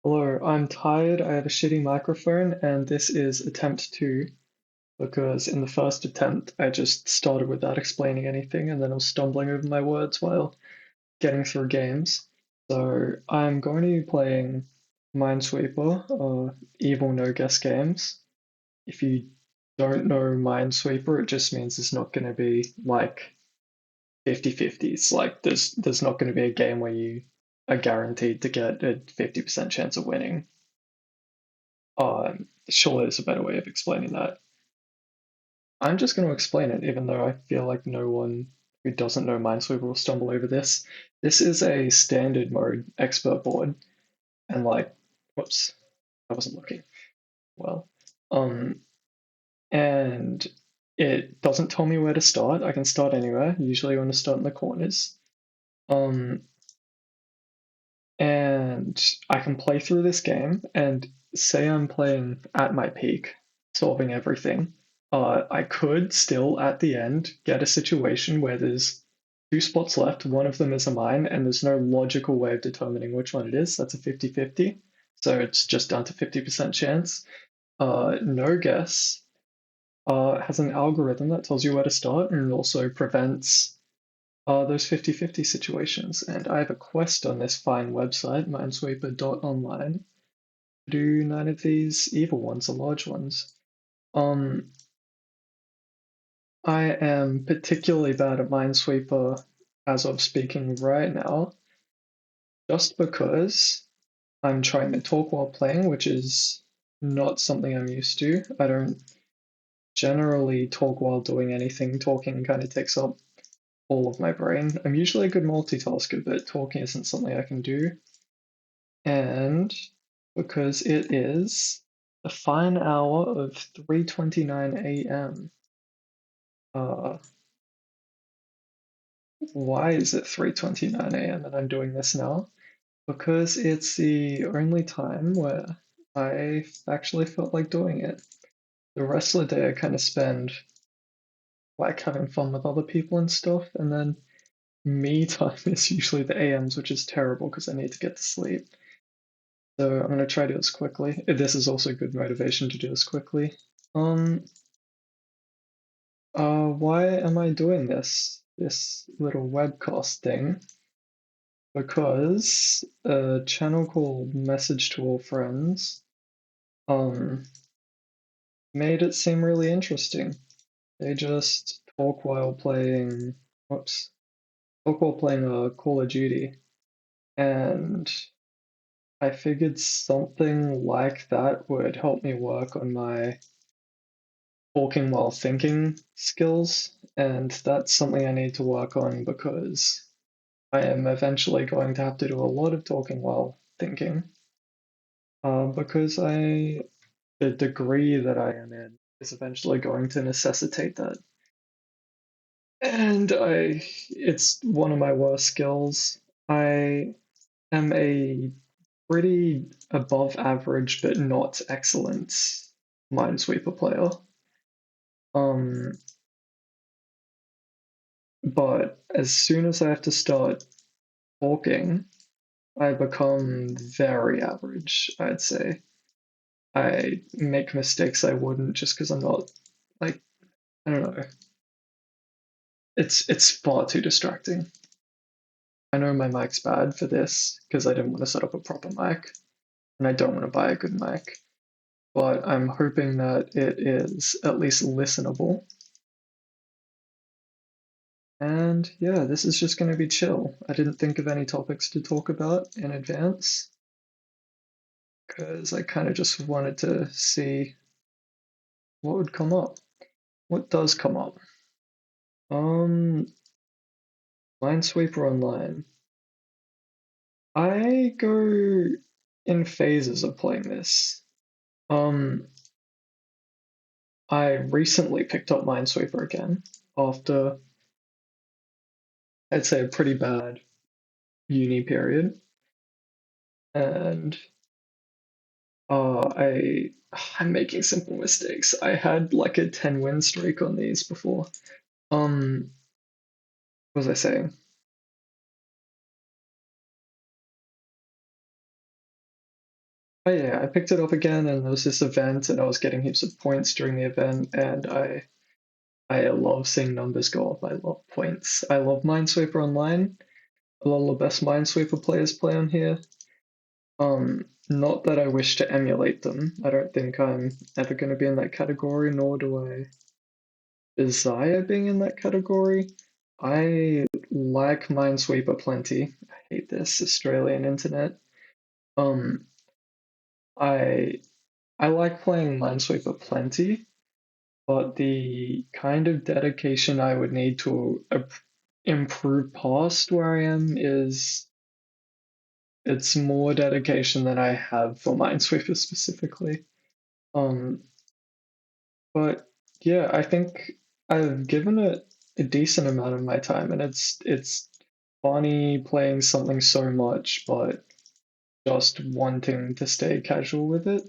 Hello, I'm tired, I have a shitty microphone, and this is attempt two because in the first attempt I just started without explaining anything and then I was stumbling over my words while getting through games. So I'm going to be playing Minesweeper, Evil No Guess Games. If you don't know Minesweeper, it just means it's not going to be like 50-50s. Like there's not going to be a game where you are guaranteed to get a 50% chance of winning. Surely there's a better way of explaining that. I'm just going to explain it, even though I feel like no one who doesn't know Minesweeper will stumble over this. This is a standard mode expert board, and like, whoops, I wasn't looking well. Um, and it doesn't tell me where to start. I can start anywhere. Usually, I want to start in the corners. Um, and I can play through this game, and say I'm playing at my peak, solving everything. I could still at the end get a situation where there's two spots left, one of them is a mine, and there's no logical way of determining which one it is. That's a 50-50. So it's just down to 50% chance. No guess has an algorithm that tells you where to start and also prevents those 50-50 situations. And I have a quest on this fine website, minesweeper.online, to do 9 of these evil ones, the large ones. I am particularly bad at Minesweeper as of speaking right now, just because I'm trying to talk while playing, which is not something I'm used to. I don't generally talk while doing anything. Talking kind of takes up all of my brain. I'm usually a good multitasker, but talking isn't something I can do. And because it is a fine hour of 3:29 a.m. Uh, why is it 3:29 a.m. and I'm doing this now? Because it's the only time where I actually felt like doing it. The rest of the day I kind of spend like having fun with other people and stuff, and then me time is usually the AMs, which is terrible because I need to get to sleep. So I'm gonna try to do this quickly. This is also good motivation to do this quickly. Um, why am I doing this? This little webcast thing? Because a channel called Message to All Friends, um, made it seem really interesting. They just talk while playing, whoops, talk while playing Call of Duty, and I figured something like that would help me work on my talking while thinking skills, and that's something I need to work on because I am eventually going to have to do a lot of talking while thinking, because the degree that I am in is eventually going to necessitate that. And it's one of my worst skills. I am a pretty above average but not excellent Minesweeper player. Um, but as soon as I have to start talking, I become very average, I'd say. I make mistakes I wouldn't just because I'm not like I don't know. It's far too distracting. I know my mic's bad for this because I didn't want to set up a proper mic, and I don't want to buy a good mic, but I'm hoping that it is at least listenable. And yeah, this is just going to be chill. I didn't think of any topics to talk about in advance because I kind of just wanted to see what would come up. What does come up? Um, Minesweeper Online. I go in phases of playing this. Um, I recently picked up Minesweeper again after I'd say a pretty bad uni period, and I I'm making simple mistakes. I had like a 10 win streak on these before. What was I saying? Oh yeah, I picked it up again, and there was this event, and I was getting heaps of points during the event, and I love seeing numbers go up. I love points. I love Minesweeper Online. A lot of the best Minesweeper players play on here. Not that I wish to emulate them. I don't think I'm ever going to be in that category, nor do I desire being in that category. I like Minesweeper plenty. I hate this Australian internet. Um, I I like playing Minesweeper plenty, but the kind of dedication I would need to improve past where I am is it's more dedication than I have for Minesweeper specifically. Um, but yeah, I think I've given it a decent amount of my time, and it's funny playing something so much, but just wanting to stay casual with it.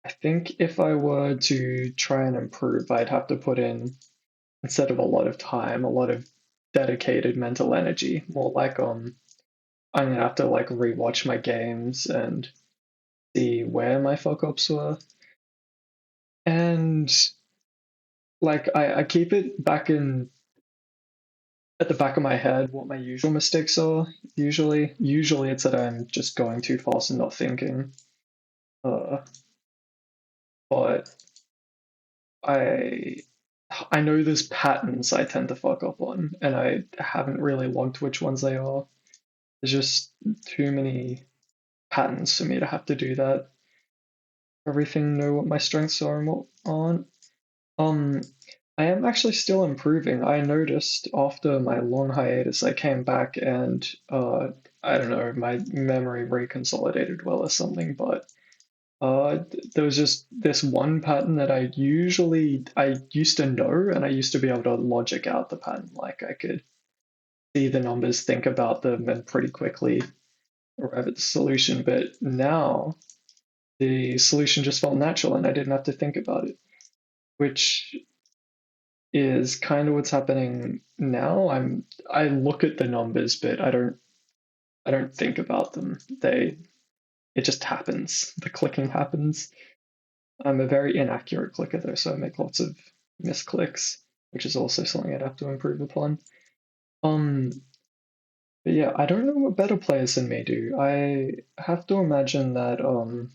I think if I were to try and improve, I'd have to put in, instead of a lot of time, a lot of dedicated mental energy. More like I'm gonna have to like rewatch my games and see where my fuck ups were. And like I keep it back in at the back of my head what my usual mistakes are. Usually it's that I'm just going too fast and not thinking. Uh, but I I know there's patterns I tend to fuck up on, and I haven't really logged which ones they are. There's just too many patterns for me to have to do that. Everything know what my strengths are and what aren't. Um, I am actually still improving. I noticed after my long hiatus, I came back and I don't know, my memory reconsolidated well or something, but there was just this one pattern that I used to know, and I used to be able to logic out the pattern. Like I could see the numbers, think about them, and pretty quickly arrive at the solution. But now the solution just felt natural, and I didn't have to think about it, which is kind of what's happening now. I look at the numbers, but I don't think about them. It just happens. The clicking happens. I'm a very inaccurate clicker though, so I make lots of misclicks, which is also something I'd have to improve upon. Um, but yeah, I don't know what better players than me do. I have to imagine that I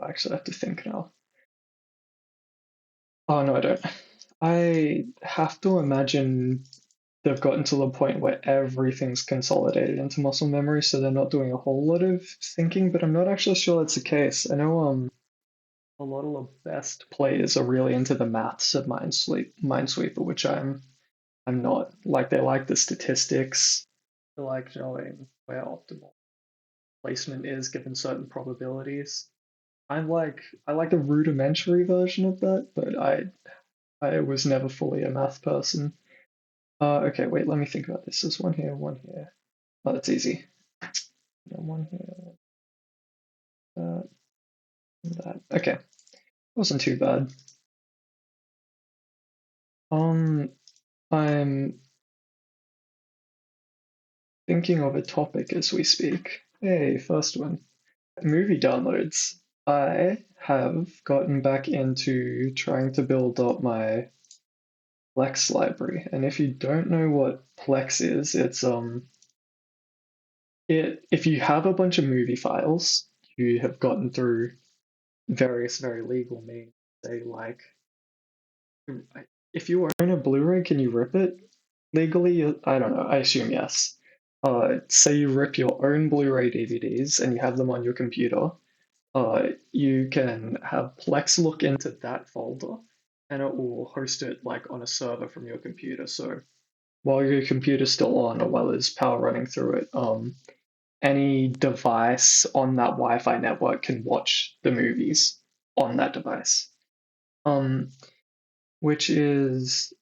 actually have to think now. Oh no, I don't. I have to imagine they've gotten to the point where everything's consolidated into muscle memory, so they're not doing a whole lot of thinking, but I'm not actually sure that's the case. I know a lot of the best players are really into the maths of Minesweeper, which I'm not. Like they like the statistics, they like knowing where optimal placement is given certain probabilities. I like a rudimentary version of that, but I was never fully a math person. Okay, wait, let me think about this. There's one here, one here. Oh, that's easy. Yeah, one here, that, that. Okay, wasn't too bad. Um, I'm thinking of a topic as we speak. Hey, first one. Movie downloads. I have gotten back into trying to build up my Plex library. And if you don't know what Plex is, it's it if you have a bunch of movie files you have gotten through various very legal means, say like if you own a Blu-ray, can you rip it legally? I don't know. I assume yes. Say you rip your own Blu-ray DVDs and you have them on your computer. You can have Plex look into that folder, and it will host it like on a server from your computer. So while your computer's still on or while there's power running through it, any device on that Wi-Fi network can watch the movies on that device. Um, which is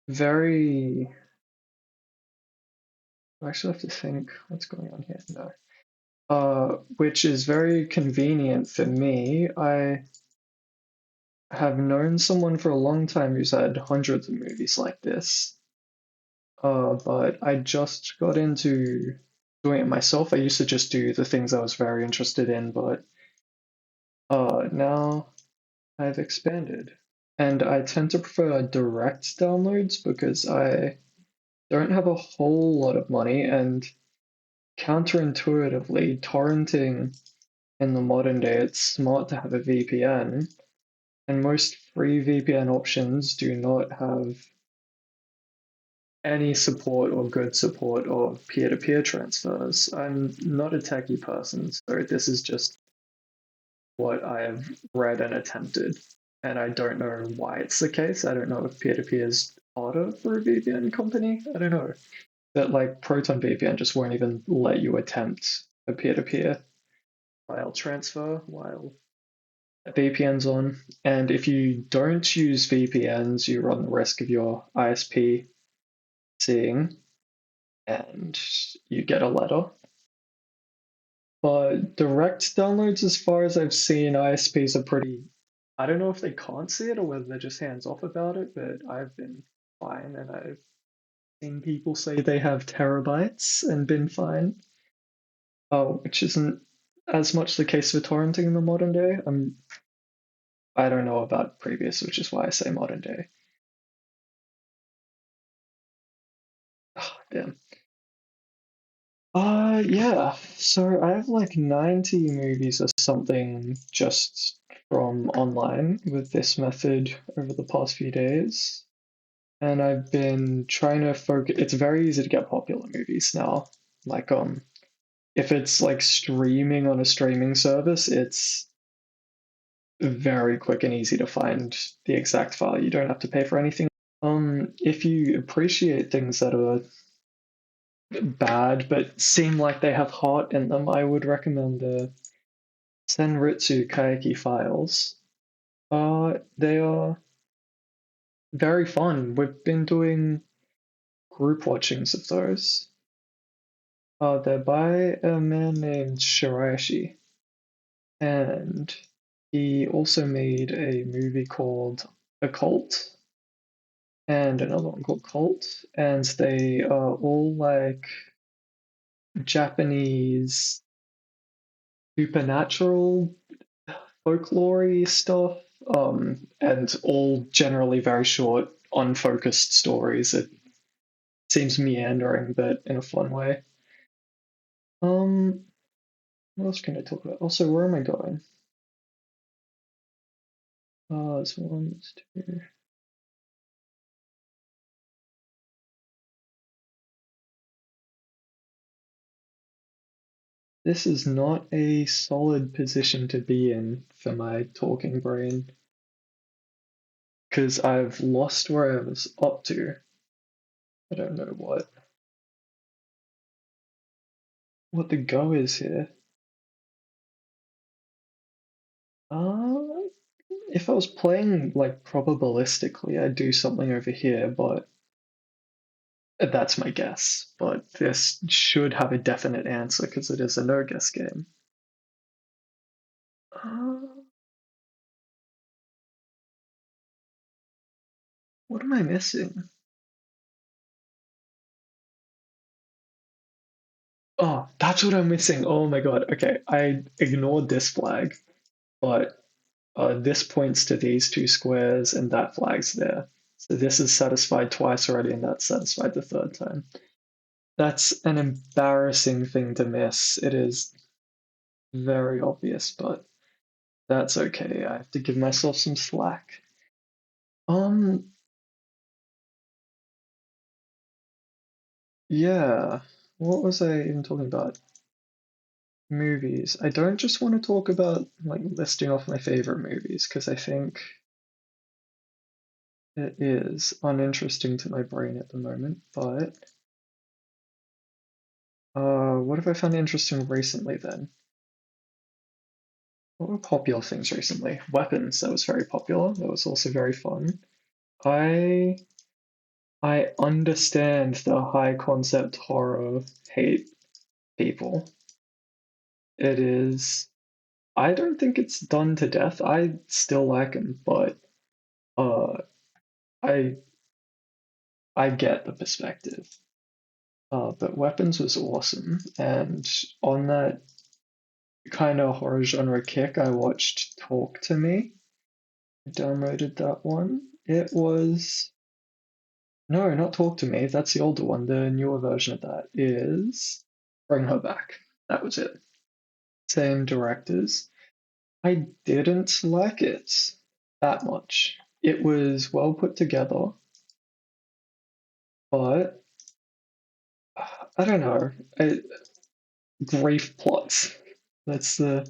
very. I actually have to think what's going on here. No. Which is very convenient for me. I have known someone for a long time who's had hundreds of movies like this. But I just got into doing it myself. I used to just do the things I was very interested in, but now I've expanded. And I tend to prefer direct downloads because I don't have a whole lot of money, and counterintuitively, torrenting in the modern day, it's smart to have a VPN, and most free VPN options do not have any support or good support of peer-to-peer transfers. I'm not a techie person, so this is just what I have read and attempted. And I don't know why it's the case. I don't know if peer-to-peer is harder for a VPN company. I don't know. That like Proton VPN just won't even let you attempt a peer-to-peer file transfer while a VPN's on. And if you don't use VPNs, you run the risk of your ISP seeing and you get a letter. But direct downloads, as far as I've seen, ISPs are pretty. I don't know if they can't see it or whether they're just hands off about it, but I've been fine and I've seen people say they have terabytes and been fine. Which isn't as much the case for torrenting in the modern day. I don't know about previous, which is why I say modern day. Oh, damn. Yeah. So I have like 90 movies or something just from online with this method over the past few days. And I've been trying to focus. It's very easy to get popular movies now. Like, if it's like streaming on a streaming service, it's very quick and easy to find the exact file. You don't have to pay for anything. If you appreciate things that are bad but seem like they have heart in them, I would recommend the Senritsu Kaiki files. They are very fun. We've been doing group watchings of those. They're by a man named Shiraishi, and he also made a movie called Occult and another one called Cult, and they are all like Japanese supernatural folklore stuff, and all generally very short, unfocused stories. It seems meandering, but in a fun way. Um, what else can I talk about? Also, where am I going? It's one, it's two. This is not a solid position to be in for my talking brain because I've lost where I was up to. I don't know what the go is here. Uh, if I was playing like probabilistically, I'd do something over here, but that's my guess. But this should have a definite answer because it is a no guess game. Uh, what am I missing? Oh, that's what I'm missing. Oh my god. Okay, I ignored this flag, but this points to these two squares and that flag's there. So this is satisfied twice already, and that's satisfied the third time. That's an embarrassing thing to miss. It is very obvious, but that's okay. I have to give myself some slack. Um, yeah. What was I even talking about? Movies. I don't just want to talk about like listing off my favorite movies because I think it is uninteresting to my brain at the moment. But what have I found interesting recently then? What were popular things recently? Weapons, that was very popular. That was also very fun. I I understand the high concept horror hate people. It is. I don't think it's done to death. I still like him, but uh, I I get the perspective. But Weapons was awesome. And on that kind of horror genre kick, I watched Talk to Me. I downloaded that one. It was no, not Talk to Me. That's the older one. The newer version of that is Bring Her Back. That was it. Same directors. I didn't like it that much. It was well put together, but I don't know. Grief plots. That's the.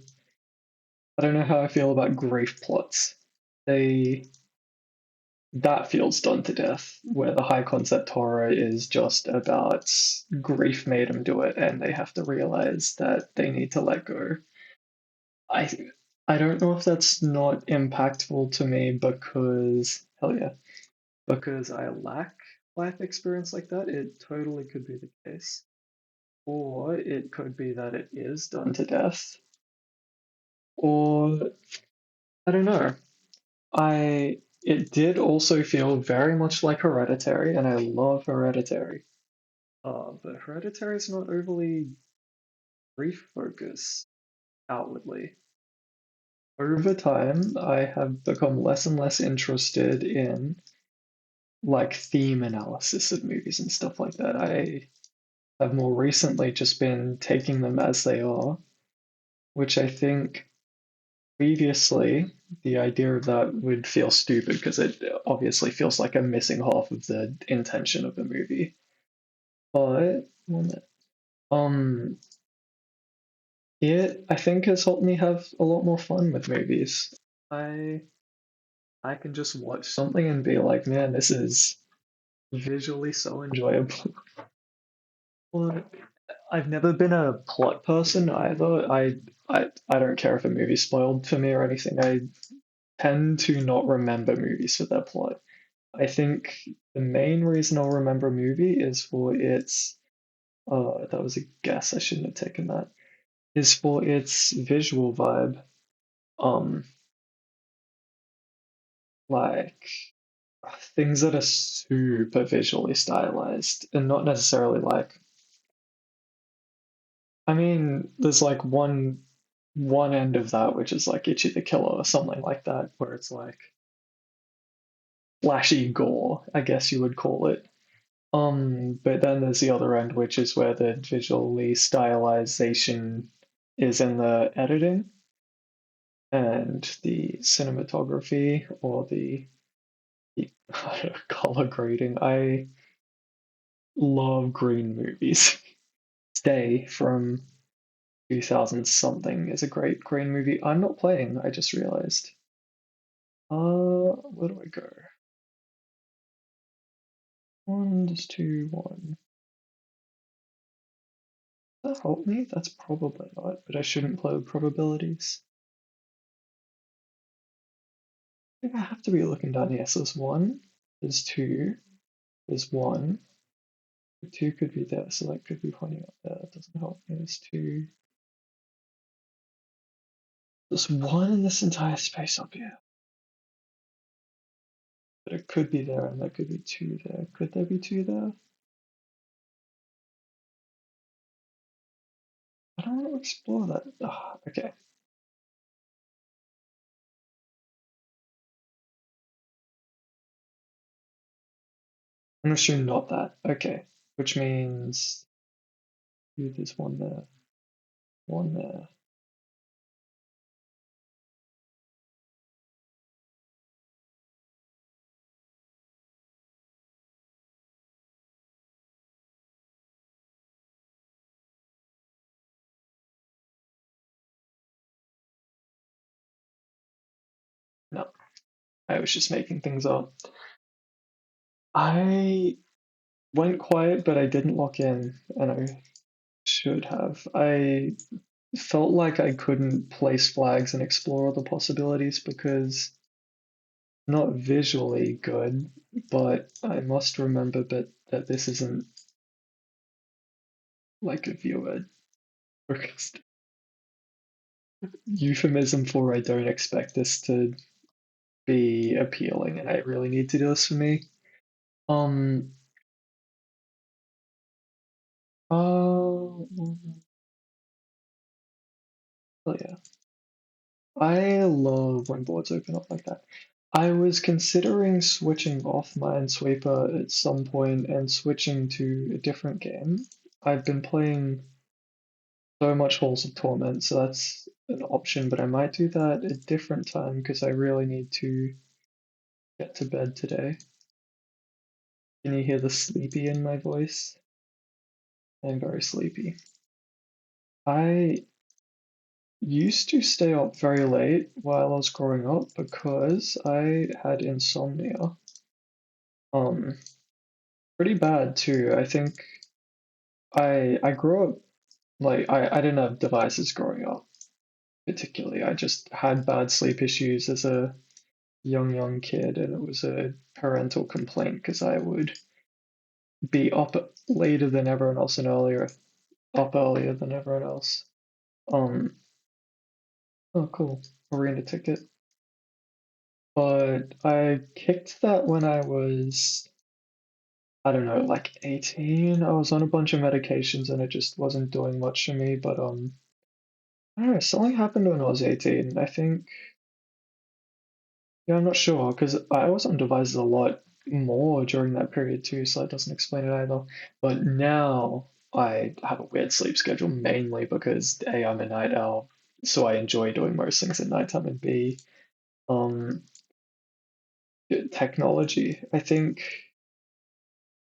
I don't know how I feel about grief plots. They that feels done to death, where the high concept horror is just about grief made them do it, and they have to realize that they need to let go. I I don't know if that's not impactful to me because hell yeah, because I lack life experience like that. It totally could be the case, or it could be that it is done to death, or I don't know. I it did also feel very much like Hereditary, and I love Hereditary. But Hereditary is not overly grief focused outwardly. Over time, I have become less and less interested in like theme analysis of movies and stuff like that. I have more recently just been taking them as they are, which I think previously the idea of that would feel stupid because it obviously feels like a missing half of the intention of the movie. But um, it I think has helped me have a lot more fun with movies. I I can just watch something and be like, man, this is visually so enjoyable. Well, I've never been a plot person either. I don't care if a movie's spoiled for me or anything. I tend to not remember movies for their plot. I think the main reason I'll remember a movie is for its that was a guess, I shouldn't have taken that. Is for its visual vibe. Um like things that are super visually stylized and not necessarily like I mean, there's like one end of that which is like Itchy the Killer or something like that, where it's like flashy gore, I guess you would call it. But then there's the other end, which is where the visually stylization is in the editing and the cinematography or the color grading. I love green movies. Stay from 2000 something is a great green movie. I'm not playing, I just realized. Where do I go? One, just two, one. Does that help me? That's probably not, but I shouldn't play with probabilities. I think I have to be looking down here. So there's one, there's two, there's one. The two could be there, so that could be pointing up there. That doesn't help me. There's two. There's one in this entire space up here. But it could be there, and there could be two there. Could there be two there? I don't want to explore that. Okay. I'm gonna assume not that. Okay. Which means there's one there, one there. No, I was just making things up. I went quiet, but I didn't lock in, and I should have. I felt like I couldn't place flags and explore other possibilities because not visually good, but I must remember that this isn't like a viewer focused euphemism for I don't expect this to be appealing and I really need to do this for me. Um Oh yeah. I love when boards open up like that. I was considering switching off Minesweeper at some point and switching to a different game. I've been playing so much Halls of Torment, so that's an option, but I might do that at a different time because I really need to get to bed today. Can you hear the sleepy in my voice? I'm very sleepy. I used to stay up very late while I was growing up because I had insomnia. Um, Pretty bad too. I think I grew up like I didn't have devices growing up particularly. I just had bad sleep issues as a young kid, and it was a parental complaint because I would be up later than everyone else and up earlier than everyone else. Um, oh cool, arena ticket. But I kicked that when I was, I don't know, like 18. I was on a bunch of medications and it just wasn't doing much for me. But I don't know, something happened when I was 18. I think, yeah, I'm not sure because I was on devices a lot more during that period too, so that doesn't explain it either. But now I have a weird sleep schedule mainly because A, I'm a night owl, so I enjoy doing most things at nighttime, and B, um, technology. I think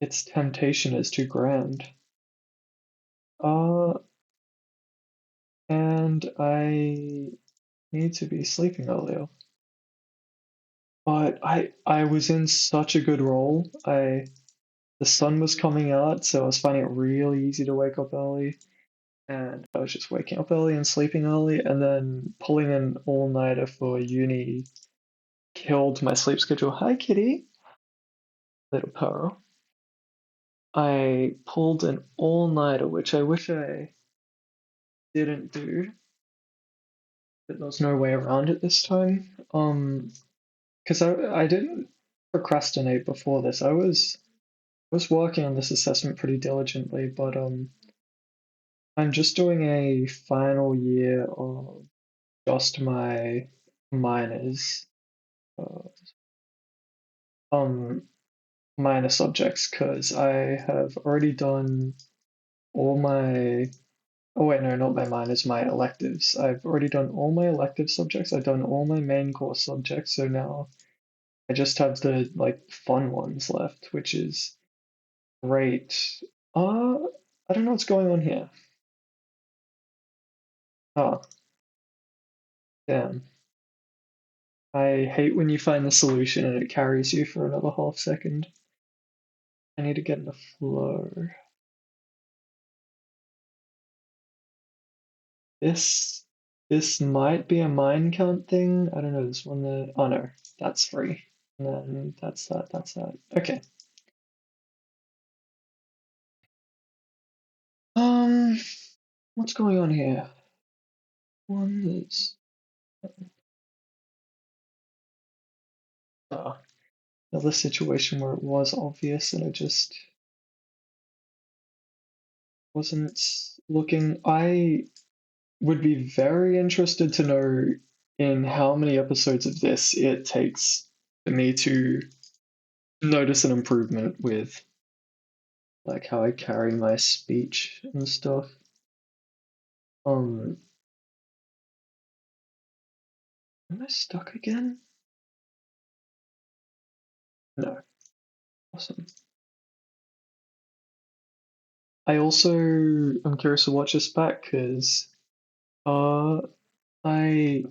its temptation is too grand. Uh, and I need to be sleeping earlier. But I was in such a good role. The sun was coming out, so I was finding it really easy to wake up early. And I was just waking up early and sleeping early, and then pulling an all-nighter for uni killed my sleep schedule. Hi, kitty, little pearl. I pulled an all-nighter, which I wish I didn't do, but there's no way around it this time. Because I didn't procrastinate before this. I was working on this assessment pretty diligently, but I'm just doing a final year of just my minors, uh, um, minor subjects, because I have already done all my. Oh wait, no, not my minors, my electives. I've already done all my elective subjects. I've done all my main course subjects, so now I just have the like fun ones left, which is great. Uh, I don't know what's going on here. Oh, damn. I hate when you find the solution and it carries you for another half second. I need to get in the flow. This this might be a mine count thing. I don't know. This one that, oh no, that's free. And then that's that. Okay. Um, what's going on here? One that's uh, another situation where it was obvious and it just wasn't looking. I would be very interested to know in how many episodes of this it takes for me to notice an improvement with like how I carry my speech and stuff. Um, am I stuck again? No. Awesome. I also am curious to watch this back because uh, I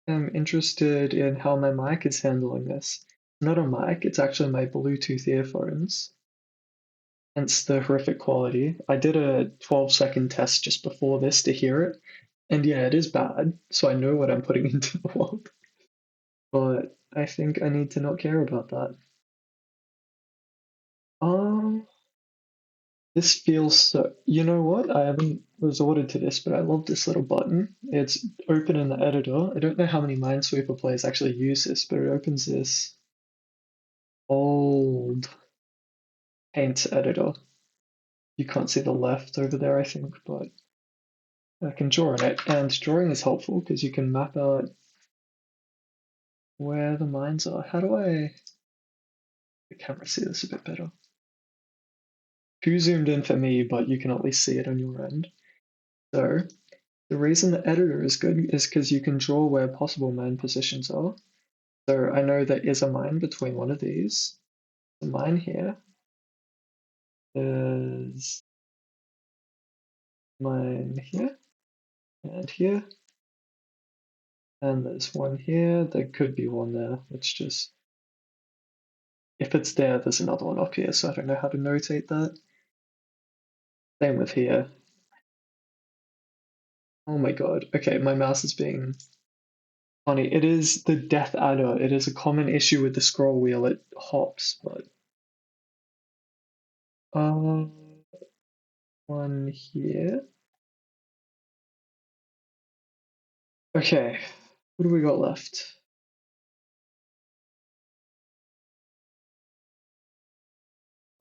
am interested in how my mic is handling this. Not a mic, it's actually my Bluetooth earphones. Hence the horrific quality. I did a 12-second test just before this to hear it, and yeah, it is bad, so I know what I'm putting into the world. But I think I need to not care about that. Um, this feels so. You know what? I haven't resorted to this, but I love this little button. It's open in the editor. I don't know how many Minesweeper players actually use this, but it opens this old paint editor. You can't see the left over there, I think, but I can draw on it. And drawing is helpful because you can map out where the mines are. How do I the camera see this a bit better? Too zoomed in for me, but you can at least see it on your end. So the reason the editor is good is because you can draw where possible mine positions are. So I know there is a mine between one of these. The mine here is mine here and here. And there's one here. There could be one there. Let's just, if it's there, there's another one up here. So I don't know how to notate that. Same with here. Oh my god. Okay, my mouse is being funny. It is the death adder. It is a common issue with the scroll wheel. It hops, but uh, one here. Okay, what do we got left?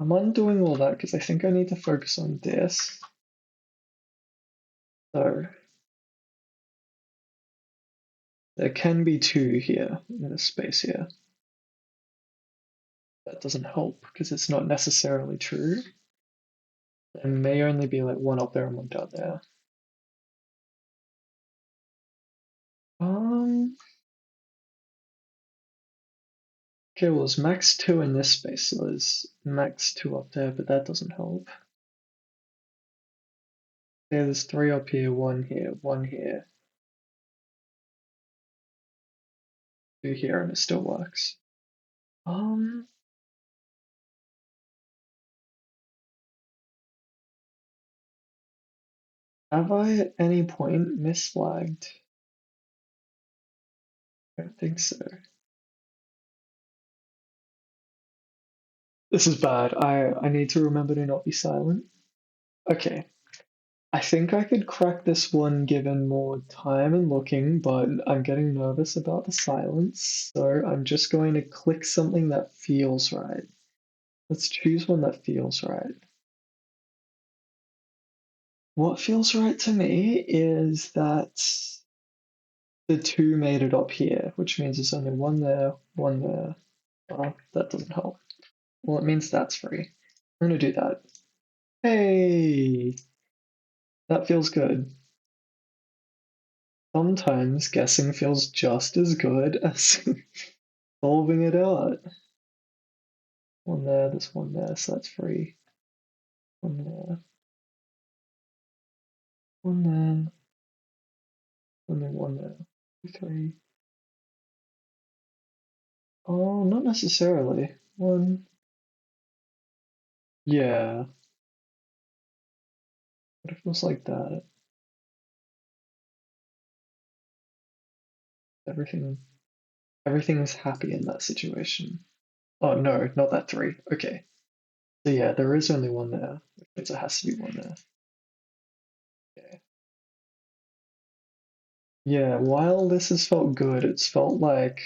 I'm undoing all that because I think I need to focus on this. So there can be two here in this space here. That doesn't help because it's not necessarily true. There may only be like one up there and one down there. Okay, well, there's max 2 in this space, so there's max 2 up there, but that doesn't help. Yeah, there's 3 up here, 1 here, 1 here, 2 here, and it still works. Have I at any point misflagged? I don't think so. This is bad. I need to remember to not be silent. Okay. I think I could crack this one given more time and looking, but I'm getting nervous about the silence, so I'm just going to click something that feels right. Let's choose one that feels right. What feels right to me is that the 2 made it up here, which means there's only one there, one there. Well, that doesn't help. Well, it means that's free. I'm gonna do that. Hey, that feels good. Sometimes guessing feels just as good as solving it out. One there, there's one there, so that's free. One there. One there. Only one there. 3. Oh, not necessarily. One. Yeah, but it feels like that. Everything everything is happy in that situation. Oh no, not that 3. Okay. So yeah, there is only one there, which means there has to be one there. Okay. Yeah, while this has felt good, it's felt like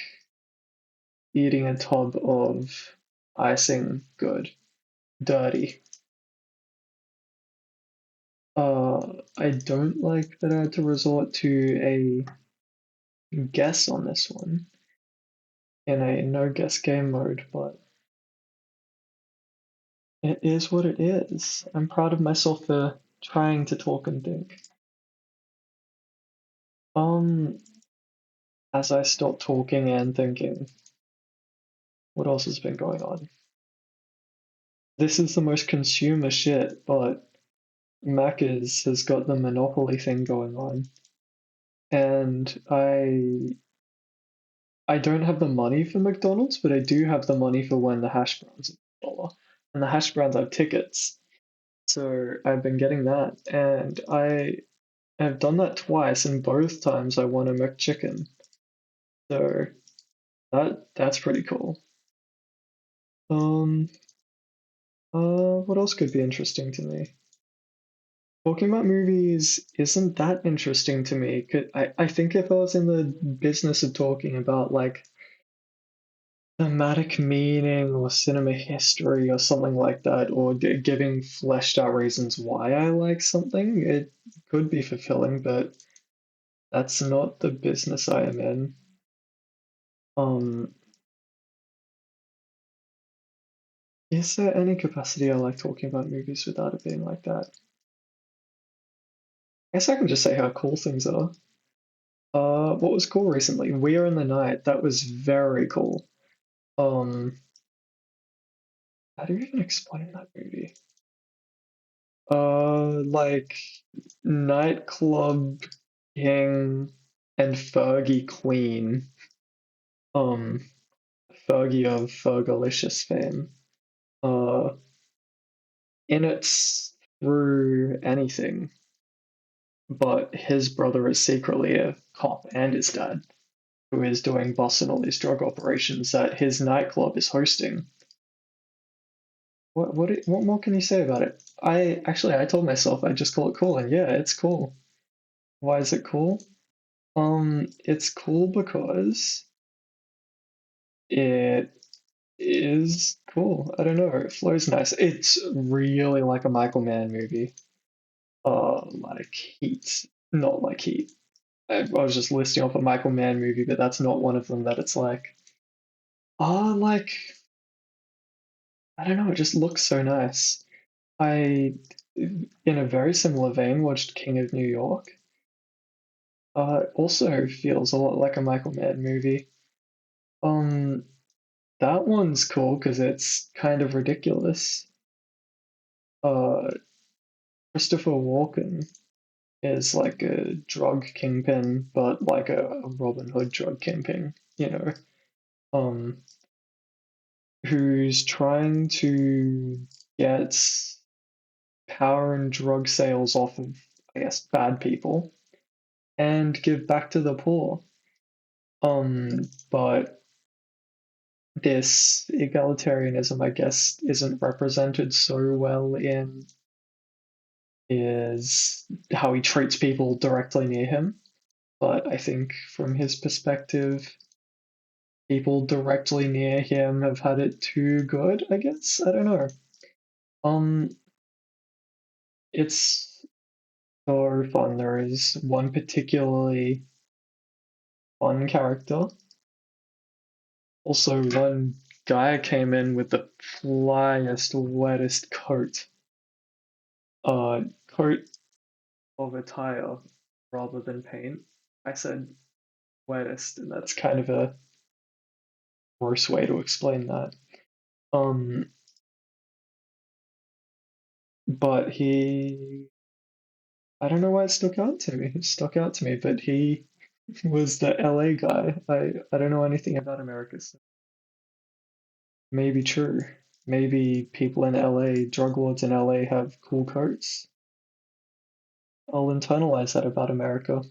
eating a tub of icing good. Dirty. I don't like that I had to resort to a guess on this one in a no guess game mode, but it is what it is. I'm proud of myself for trying to talk and think. Um, as I stop talking and thinking, what else has been going on? This is the most consumer shit, but Macca's has got the monopoly thing going on, and I don't have the money for McDonald's, but I do have the money for when the hash browns are $1, and the hash browns have tickets. So I've been getting that, and I have done that twice, and both times I won a McChicken. So that's pretty cool. Um, what else could be interesting to me? Talking about movies isn't that interesting to me. I think if I was in the business of talking about like thematic meaning or cinema history or something like that, or giving fleshed out reasons why I like something, it could be fulfilling, but that's not the business I am in. Um, is there any capacity I like talking about movies without it being like that? I guess I can just say how cool things are. What was cool recently? We Are in the Night. That was very cool. Um, how do you even explain that movie? Like nightclub king and Fergie queen. Um, Fergie of Fergalicious fame. Uh, in it's through anything, but his brother is secretly a cop and his dad, who is doing boss and all these drug operations that his nightclub is hosting. What more can you say about it? I told myself I just call it cool, and yeah, it's cool. Why is it cool? It's cool because it is cool. I don't know. It flows nice. It's really like a Michael Mann movie. Like Heat, not like Heat. I was just listing off a Michael Mann movie, but that's not one of them. That it's like, like I don't know. It just looks so nice. I, in a very similar vein, watched King of New York. Also feels a lot like a Michael Mann movie. Um, that one's cool because it's kind of ridiculous. Uh, Christopher Walken is like a drug kingpin, but like a Robin Hood drug kingpin, um, who's trying to get power and drug sales off of, I guess, bad people and give back to the poor. But this egalitarianism, I guess, isn't represented so well in is how he treats people directly near him. But I think from his perspective, people directly near him have had it too good, I guess. I don't know. Um, it's so fun. There is one particularly fun character. Also, one guy came in with the flyest, wettest coat of attire rather than paint. I said wettest, and that's kind of a worse way to explain that. Um, but I don't know why it stuck out to me. It stuck out to me, but he was the LA guy. I don't know anything about America, so maybe true. Maybe people in LA, drug lords in LA, have cool coats. I'll internalize that about America.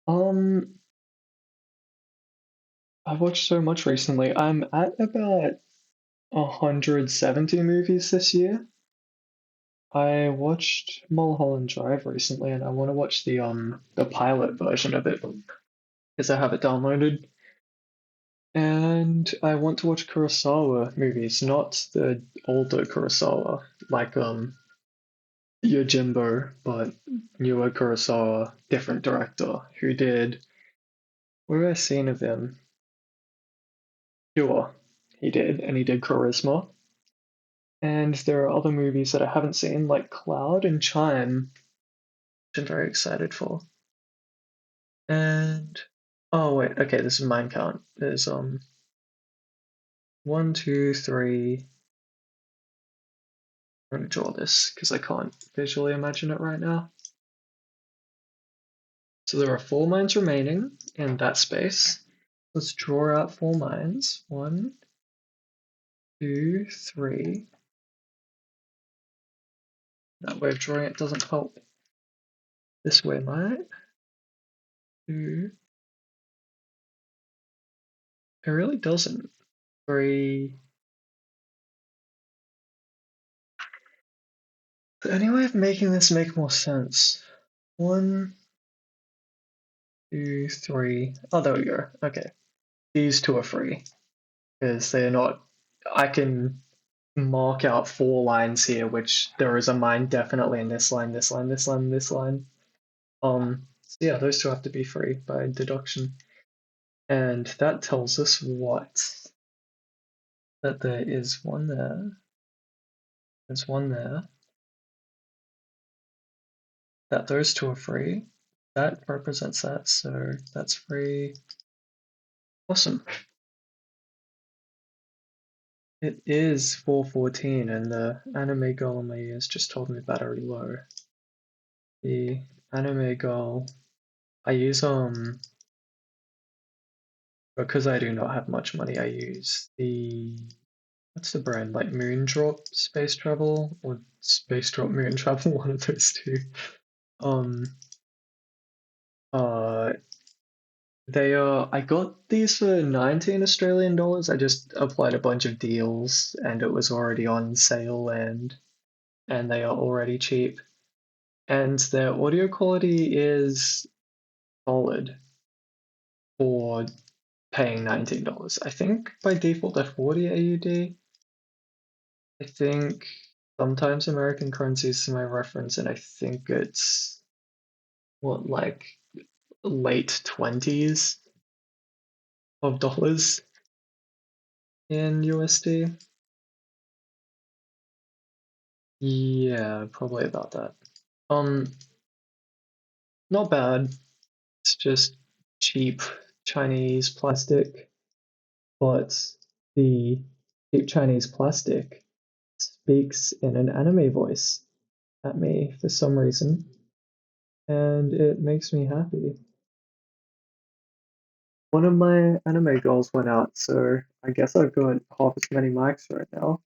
Um, I've watched so much recently. I'm at about 170 movies this year. I watched Mulholland Drive recently, and I want to watch the pilot version of it because I have it downloaded. And I want to watch Kurosawa movies, not the older Kurosawa, like Yojimbo, but newer Kurosawa, different director who did. What have I seen of him? Sure, he did, and he did Charisma. And there are other movies that I haven't seen, like Cloud and Chime, which I'm very excited for. And oh wait, okay, this is Mind Count. There's one, two, three. I'm gonna draw this because I can't visually imagine it right now. So there are 4 mines remaining in that space. Let's draw out 4 mines. One, two, three. That way of drawing it doesn't help. This way might. Two. It really doesn't. Three. But any way of making this make more sense? One, two, three. Oh, there we go. Okay. These two are free. because they're not. I can mark out 4 lines here, which there is a mine definitely in this line, this line, this line, this line. So yeah, those two have to be free by deduction. And that tells us what? That there is one there. There's one there. That those two are free. That represents that, so that's free. Awesome. It is 4:14 and the anime girl in my ears just told me battery low. The anime girl, I use because I do not have much money, I use the what's the brand, like Moondrop Space Travel or Space Drop Moon Travel, one of those two. Um uh they are I got these for 19 Australian dollars. I just applied a bunch of deals and it was already on sale and they are already cheap. And their audio quality is solid for paying $19. I think by default they're 40 AUD. I think sometimes American currency is my reference, and I think it's what, like late 20s of dollars in USD. Yeah, probably about that. Um, Not bad. It's just cheap Chinese plastic, but the cheap Chinese plastic speaks in an anime voice at me for some reason, and it makes me happy. One of my anime goals went out, so I guess I've got half as many mics right now.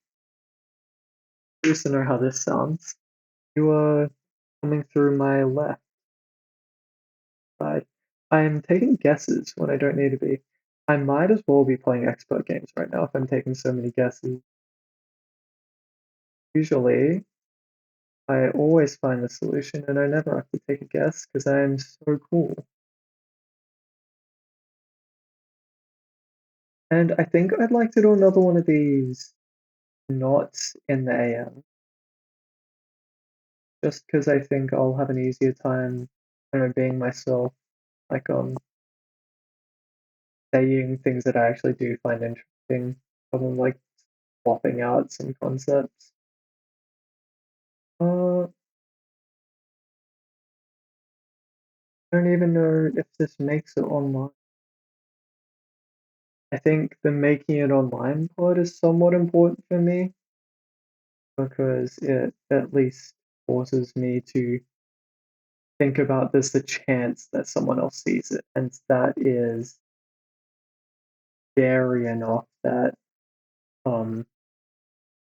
Curious to know how this sounds. You are coming through my left side. I'm taking guesses when I don't need to be. I might as well be playing expert games right now if I'm taking so many guesses. Usually, I always find the solution and I never have to take a guess because I'm so cool. And I think I'd like to do another one of these not in the AM, just because I think I'll have an easier time, being myself, like, saying things that I actually do find interesting, rather than, like, swapping out some concepts. I don't even know if this makes it online. I think the making it online part is somewhat important for me, because it at least forces me to think about there's the chance that someone else sees it, and that is scary enough that um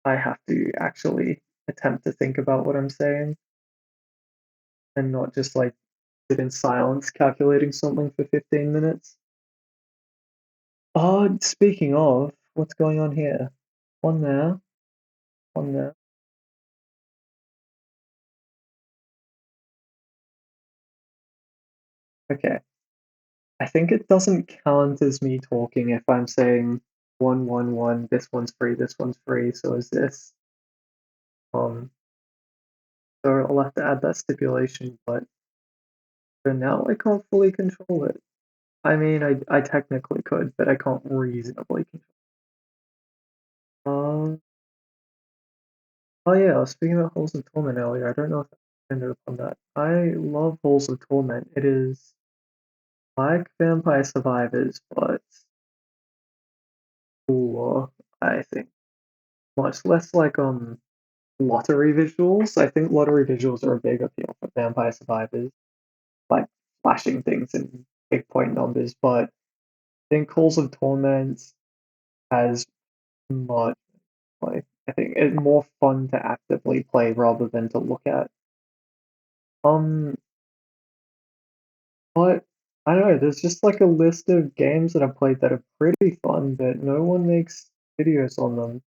I have to actually attempt to think about what I'm saying and not just like sit in silence calculating something for 15 minutes. Speaking of, what's going on here? One there, one there. Okay. I think it doesn't count as me talking if I'm saying 111, this one's free, so is this. Um, so I'll have to add that stipulation, but for now I can't fully control it. I mean, I technically could, but I can't reasonably control. Oh yeah, I was speaking about Halls of Torment earlier. I don't know if I ended up on that. I love Halls of Torment. It is like Vampire Survivors, but cooler, I think. Much less like lottery visuals. I think lottery visuals are a big appeal for Vampire Survivors, like flashing things and big point numbers, but I think Halls of Torment has much play. I think it's more fun to actively play rather than to look at. Um, but I don't know, there's just like a list of games that I've played that are pretty fun, but no one makes videos on them.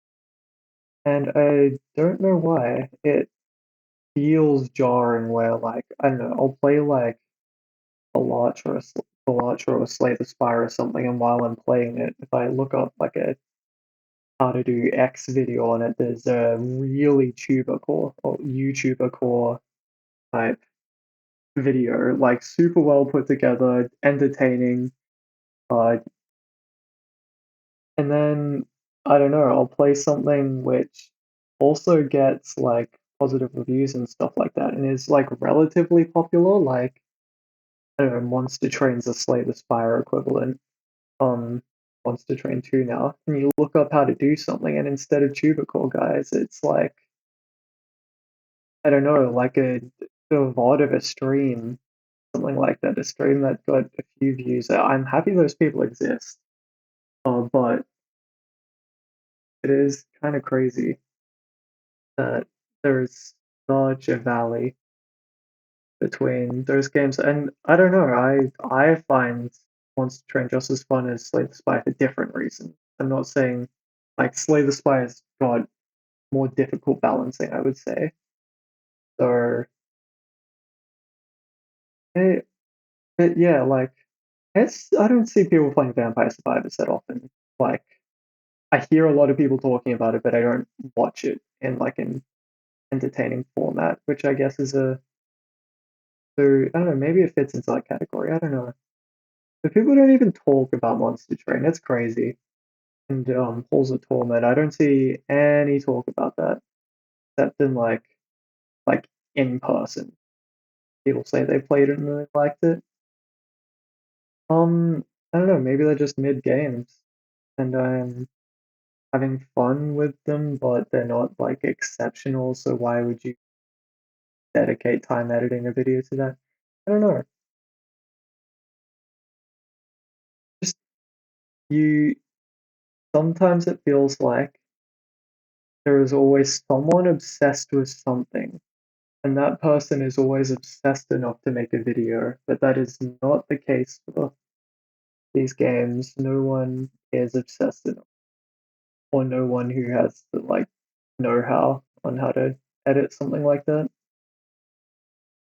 And I don't know why. It feels jarring where, like, I don't know, I'll play like Balatro or Slay the Spire or something, and while I'm playing it, if I look up like a how to do X video on it. There's a really tuber core or YouTuber core type video, like super well put together, entertaining. Uh, and then I don't know, I'll play something which also gets like positive reviews and stuff like that, and is like relatively popular. Like I don't know, Monster Train's a Slay the Spire equivalent. Um, Monster Train 2 now, and you look up how to do something, and instead of tuber core guys, it's like I don't know, like a VOD of a stream, something like that. A stream that got a few views. I'm happy those people exist, but it is kind of crazy that there's such a valley between those games. And I don't know, I find Monster Train just as fun as Slay the Spire for different reasons. I'm not saying like Slay the Spire's got more difficult balancing, I would say. So it, yeah, like I don't see people playing Vampire Survivors that often. Like I hear a lot of people talking about it, but I don't watch it in like an entertaining format, which I guess is a so I don't know, maybe it fits into that category. I don't know. But people don't even talk about Monster Train. It's crazy. And Halls of Torment. I don't see any talk about that except in like in person. People say they played it and really liked it. I don't know, maybe they're just mid games and I'm having fun with them, but they're not like exceptional, so why would you dedicate time editing a video to that? I don't know. Just you sometimes it feels like there is always someone obsessed with something, and that person is always obsessed enough to make a video, but that is not the case for these games. No one is obsessed enough, or no one who has the like know-how on how to edit something like that.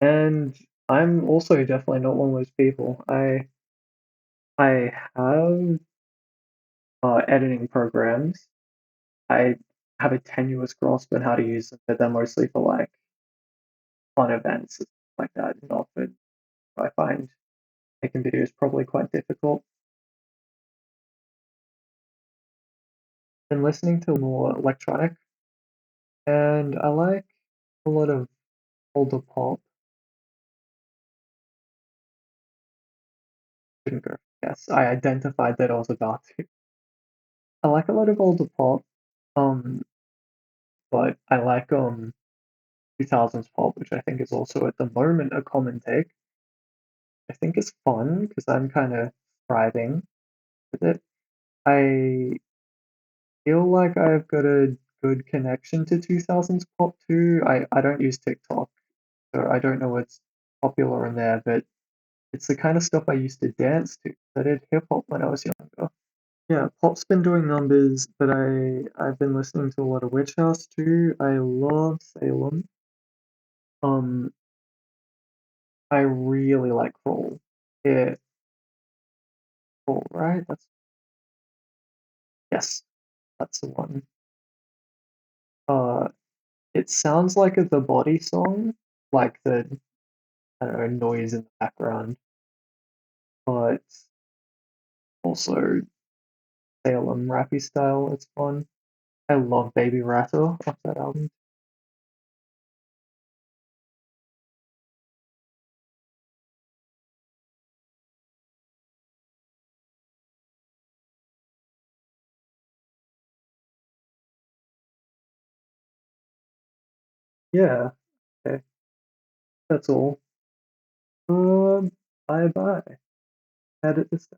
And I'm also definitely not one of those people. I have editing programs. I have a tenuous grasp on how to use them, but they're mostly for like fun events and stuff like that. Not for I find making videos probably quite difficult. Been listening to more electronic, and I like a lot of older pop. Didn't go. Yes, I identified that I was about to. I like a lot of older pop, um, but I like 2000s pop, which I think is also at the moment a common take. I think it's fun because I'm kind of thriving with it. I feel like I've got a good connection to 2000s pop too. I don't use TikTok, so I don't know what's popular in there, but it's the kind of stuff I used to dance to. I did hip hop when I was younger. Yeah, pop's been doing numbers, but I've been listening to a lot of Witch House too. I love Salem. Um, I really like Crawl. Yeah, Crawl, right? That's yes, that's the one. Uh, it sounds like a The Body song, like the I don't know noise in the background, but also Salem rappy style. It's fun. I love Baby Rattle off that album. Yeah, okay, that's all. Bye bye. Edit this.